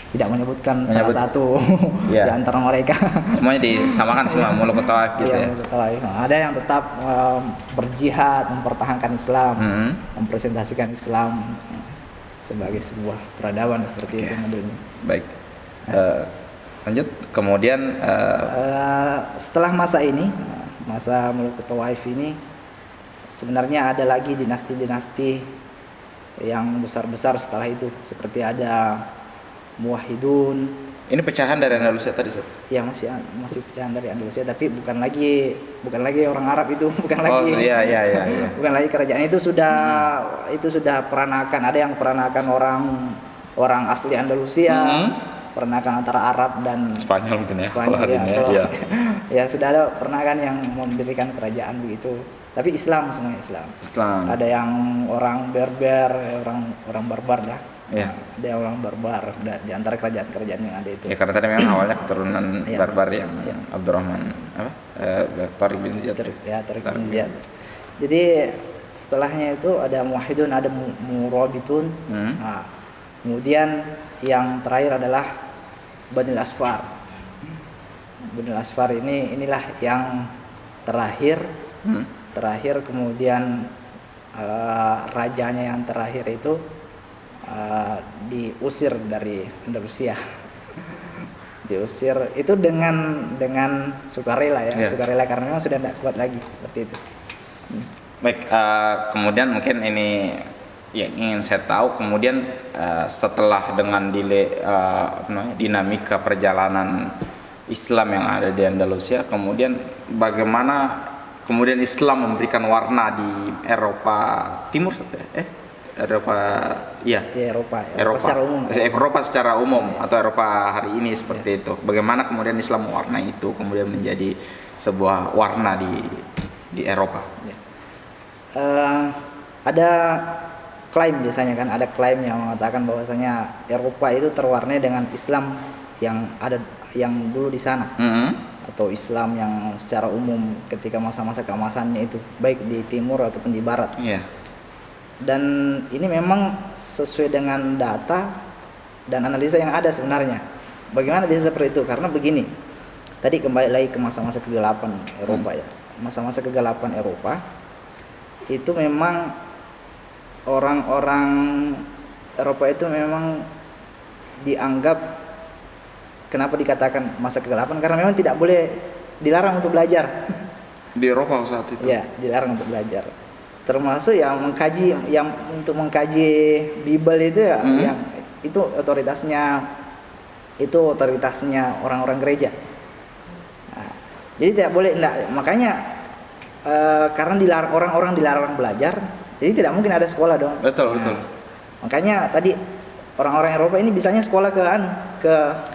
tidak menyebutkan salah satu di antara mereka. Semuanya disamakan semua Mulukut Tawaif gitu ya. Tawaif. Ada yang tetap berjihad, mempertahankan Islam, mempresentasikan Islam sebagai sebuah peradaban seperti itu modelnya. Baik. Lanjut. Kemudian setelah masa Mulukut Tawaif ini sebenarnya ada lagi dinasti-dinasti yang besar-besar setelah itu, seperti ada Muwahhidun. Ini pecahan dari Andalusia tadi, Ustaz? Ya, masih pecahan dari Andalusia, tapi bukan lagi orang Arab itu, bukan lagi. Bukan lagi kerajaan itu sudah peranakan. Ada yang peranakan orang asli Andalusia, peranakan antara Arab dan Spanyol mungkin ya. Spanyol ya. Sudah ada peranakan yang mendirikan kerajaan begitu. Tapi Islam, semuanya Islam. Ada yang orang Berber, orang barbar lah. Ada orang barbar di antara kerajaan-kerajaan yang ada itu. Ya, karena tadi memang awalnya keturunan barbar yang Abdurrahman Tariq bin Ziyad. Tariq bin Ziyad. Jadi setelahnya itu ada Muwahhidun, ada Murabitun. Nah, kemudian yang terakhir adalah Banil Asfar. Banil Asfar inilah yang terakhir. Kemudian rajanya yang terakhir itu diusir dari Andalusia. Diusir itu dengan sukarela sukarela karena memang sudah tidak kuat lagi seperti itu. Baik, kemudian mungkin ini yang ingin saya tahu, kemudian setelah dengan dinamika perjalanan Islam yang ada di Andalusia, kemudian bagaimana kemudian Islam memberikan warna di Eropa Timur, Eropa secara umum atau Eropa hari ini seperti itu. Bagaimana kemudian Islam mewarnai itu, kemudian menjadi sebuah warna di Eropa. Ada klaim biasanya kan, ada klaim yang mengatakan bahwasanya Eropa itu terwarnai dengan Islam yang dulu di sana. Atau Islam yang secara umum ketika masa-masa keemasannya itu, baik di timur ataupun di barat. Dan ini memang sesuai dengan data dan analisa yang ada sebenarnya. Bagaimana bisa seperti itu? Karena begini, tadi kembali lagi ke masa-masa kegelapan Eropa ya. masa-masa kegelapan Eropa itu memang orang-orang Eropa itu memang dianggap, kenapa dikatakan masa kegelapan, karena memang tidak boleh, dilarang untuk belajar Di Eropa saat itu. ya, dilarang untuk belajar, termasuk yang untuk mengkaji Bible itu ya, yang itu otoritasnya orang-orang gereja. Nah, jadi tidak boleh, makanya karena orang-orang dilarang belajar, jadi tidak mungkin ada sekolah dong. Betul. Makanya tadi orang-orang Eropa ini bisanya sekolah ke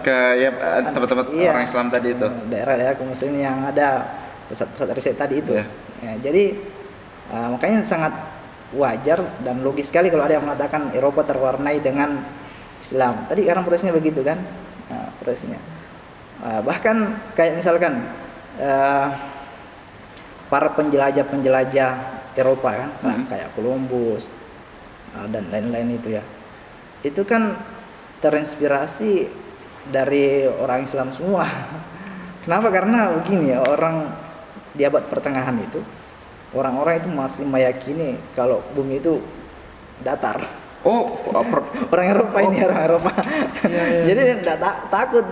Ya, tempat-tempat iya, orang Islam tadi itu. daerah-daerah kaum muslimin yang ada pusat-pusat riset tadi itu. Iya. Ya, jadi makanya sangat wajar dan logis sekali kalau ada yang mengatakan Eropa terwarnai dengan Islam. Tadi karena prosesnya begitu kan, prosesnya. Bahkan kayak misalkan para penjelajah Eropa kan, kayak Columbus dan lain-lain itu ya, itu kan terinspirasi dari orang Islam semua. Kenapa? Karena begini ya, orang di abad pertengahan itu orang-orang itu masih meyakini kalau bumi itu datar. Orang Eropa ini, orang Eropa. Iya. Jadi tidak takut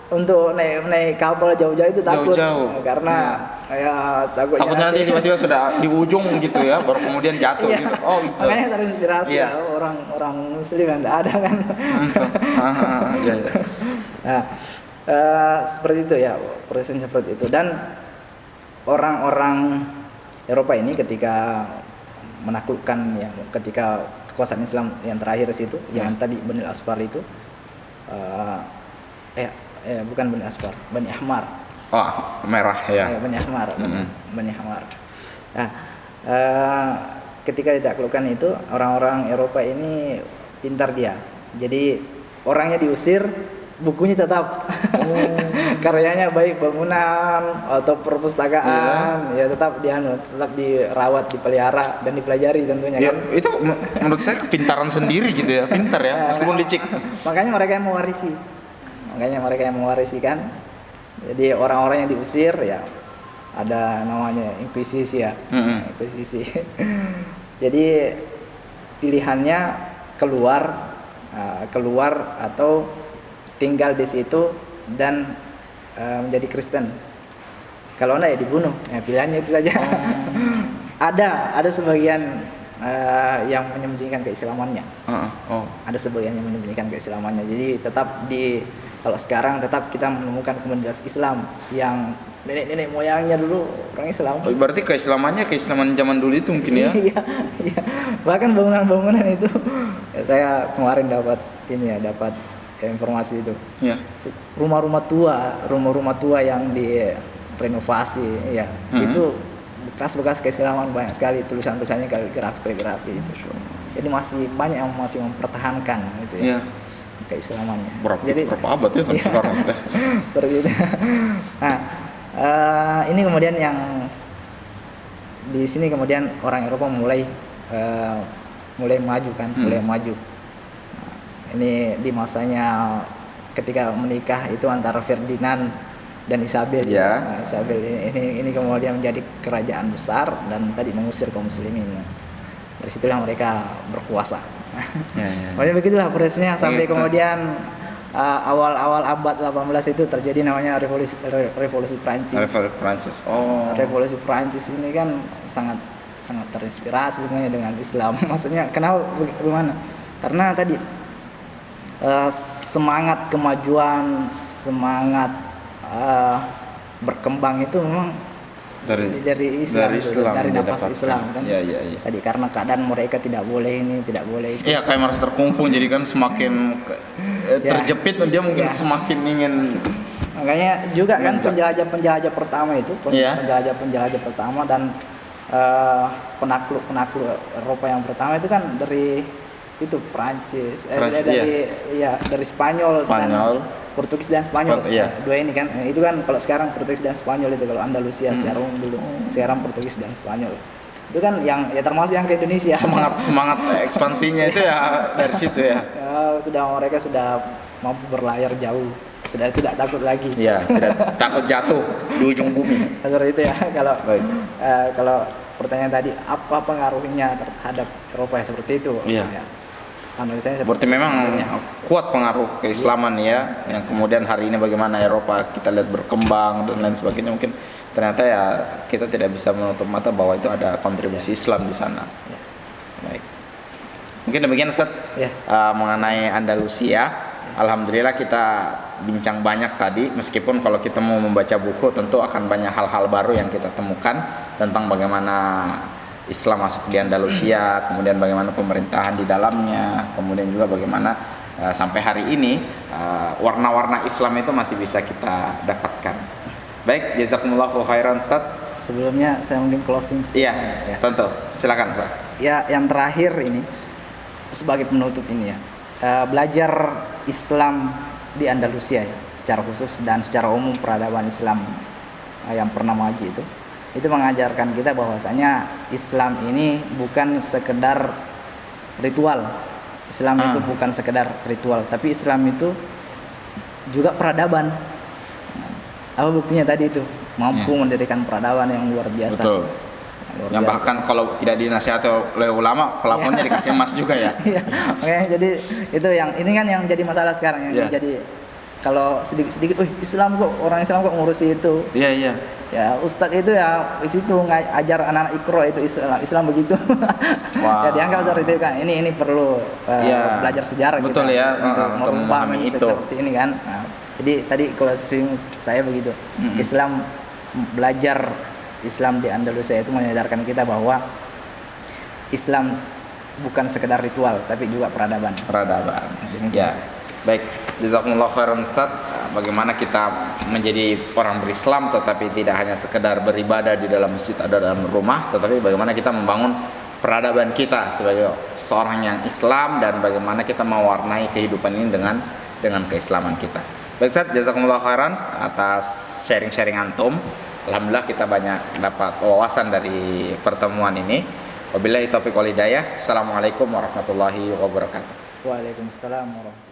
untuk naik kapal jauh-jauh itu, takut. Jauh-jauh. Karena ya Takutnya nanti tiba-tiba sudah di ujung gitu ya, baru kemudian jatuh iya. gitu. Gitu. Makanya terinspirasi Iya. orang Muslim yang tidak ada kan. Iya. Nah, seperti itu ya, prosesnya seperti itu. Dan orang-orang Eropa ini ketika menaklukkan ya, ketika kekuasaan Islam yang terakhir situ, yang tadi Bani Asfar itu, bukan Bani Asfar, Bani Ahmar. Merah ya. Bani Ahmar, Bani Ahmar. Nah, ketika ditaklukkan itu, orang-orang Eropa ini pintar dia. Jadi orangnya diusir, bukunya tetap. Karyanya baik bangunan atau perpustakaan, ya tetap dirawat, dipelihara dan dipelajari tentunya Ya, kan. itu menurut saya kepintaran sendiri gitu ya, pintar ya, meskipun licik. Makanya mereka yang mewarisi kan. Jadi orang-orang yang diusir ya ada namanya inkuisisi ya. Inkuisisi. Jadi pilihannya keluar atau tinggal di situ dan menjadi Kristen. Kalau enggak ya dibunuh. Ya, pilihannya itu saja. Ada sebagian yang menyembunyikan keislamannya. Ada sebagian yang menyembunyikan keislamannya. Jadi kalau sekarang tetap kita menemukan komunitas Islam yang nenek-nenek moyangnya dulu orang Islam. Berarti keislaman zaman dulu itu mungkin ya. Iya. Bahkan bangunan-bangunan itu ya, saya kemarin dapat informasi itu. Ya. Rumah-rumah tua yang direnovasi ya. Itu bekas-bekas keislaman banyak sekali, tulisan-tulisannya kaligrafi itu. Jadi masih banyak yang masih mempertahankan gitu ya. Keislamannya. Berapa abad ya kan sekarang teh. Seperti itu. Nah, ini kemudian yang di sini kemudian orang Eropa mulai maju kan, mulai maju. Nah, ini di masanya ketika menikah itu antara Ferdinand dan Isabel. Ya. Isabel ini kemudian menjadi kerajaan besar dan tadi mengusir kaum muslimin. Dari situlah mereka berkuasa. Kemudian begitulah prosesnya sampai kemudian awal abad 18 itu terjadi namanya revolusi Prancis. Revolusi Prancis ini kan sangat terinspirasi sebenarnya dengan Islam. Maksudnya kenapa, bagaimana? Karena tadi semangat kemajuan, semangat berkembang itu memang dari Islam, dari nafas Islam kan. Iya. Tadi karena keadaan mereka tidak boleh ini, tidak boleh itu. Iya, kayak merasa terkungkung, jadi kan semakin terjepit dia mungkin semakin ingin. Makanya juga kan penjelajah pertama itu, penjelajah pertama dan penakluk Eropa yang pertama itu kan dari itu Prancis, dari Spanyol. Dan Portugis dan Spanyol. Dua ini kan. Itu kan kalau sekarang Portugis dan Spanyol itu kalau Andalusia secara umum dulu. Sekarang Portugis dan Spanyol. Itu kan yang termasuk yang ke Indonesia. Semangat ekspansinya itu ya dari situ ya. Mereka sudah mampu berlayar jauh sudah tidak takut lagi. Ya, tidak takut jatuh di ujung bumi. Seperti itu ya. Kalau Baik. kalau pertanyaan tadi apa pengaruhnya terhadap Eropa ya seperti itu. Iya. Ya. Analisanya Seperti memang kuat pengaruh keislaman ya, yang kemudian hari ini bagaimana Eropa kita lihat berkembang dan lain sebagainya, mungkin ternyata ya kita tidak bisa menutup mata bahwa itu ada kontribusi Islam di sana. Ya. Baik. Mungkin demikian Ustaz Ya. mengenai Andalusia. Alhamdulillah kita bincang banyak tadi, meskipun kalau kita mau membaca buku tentu akan banyak hal-hal baru yang kita temukan tentang bagaimana Islam masuk di Andalusia, kemudian bagaimana pemerintahan di dalamnya, kemudian juga bagaimana sampai hari ini warna-warna Islam itu masih bisa kita dapatkan. Baik, jazakumullahu khairan Ustaz. Sebelumnya saya mungkin closing Iya, statement, ya. tentu. Silakan Ustaz. Ya, yang terakhir ini sebagai penutup ini ya, belajar Islam di Andalusia ya, secara khusus dan secara umum peradaban Islam yang pernah mengaji itu mengajarkan kita bahwasanya Islam ini bukan sekedar ritual. Islam itu bukan sekedar ritual, tapi Islam itu juga peradaban. Apa buktinya tadi itu? Mampu mendirikan peradaban yang luar biasa. Betul. Luar Yang biasa. bahkan kalau tidak dinasihati oleh ulama, pelapornya dikasih emas juga ya. Iya. Oke, jadi itu yang ini kan yang jadi masalah sekarang yang jadi kalau sedikit-sedikit, Islam kok orang Islam kok ngurusi itu. Iya, iya. Ya Ustadz itu ya di situ ngajar anak-anak Iqra itu Islam begitu. Wah. Ya dianggap seperti itu kan. Ini perlu belajar sejarah betul kita ya, untuk memahami itu. seperti ini kan. Nah, jadi tadi closing saya begitu. Islam belajar Islam di Andalusia itu menyadarkan kita bahwa Islam bukan sekedar ritual tapi juga peradaban. Peradaban. Ya. Baik, jazakumullah khairan Ustaz. Bagaimana kita menjadi orang berislam tetapi tidak hanya sekedar beribadah di dalam masjid atau dalam rumah, tetapi bagaimana kita membangun peradaban kita sebagai seorang yang Islam dan bagaimana kita mewarnai kehidupan ini dengan keislaman kita. Baik Ustaz, jazakumullah khairan atas sharing-sharing antum. Alhamdulillah kita banyak dapat wawasan dari pertemuan ini. Wabillahi taufiq wal hidayah. Assalamualaikum warahmatullahi wabarakatuh. Waalaikumsalam warahmatullahi wabarakatuh.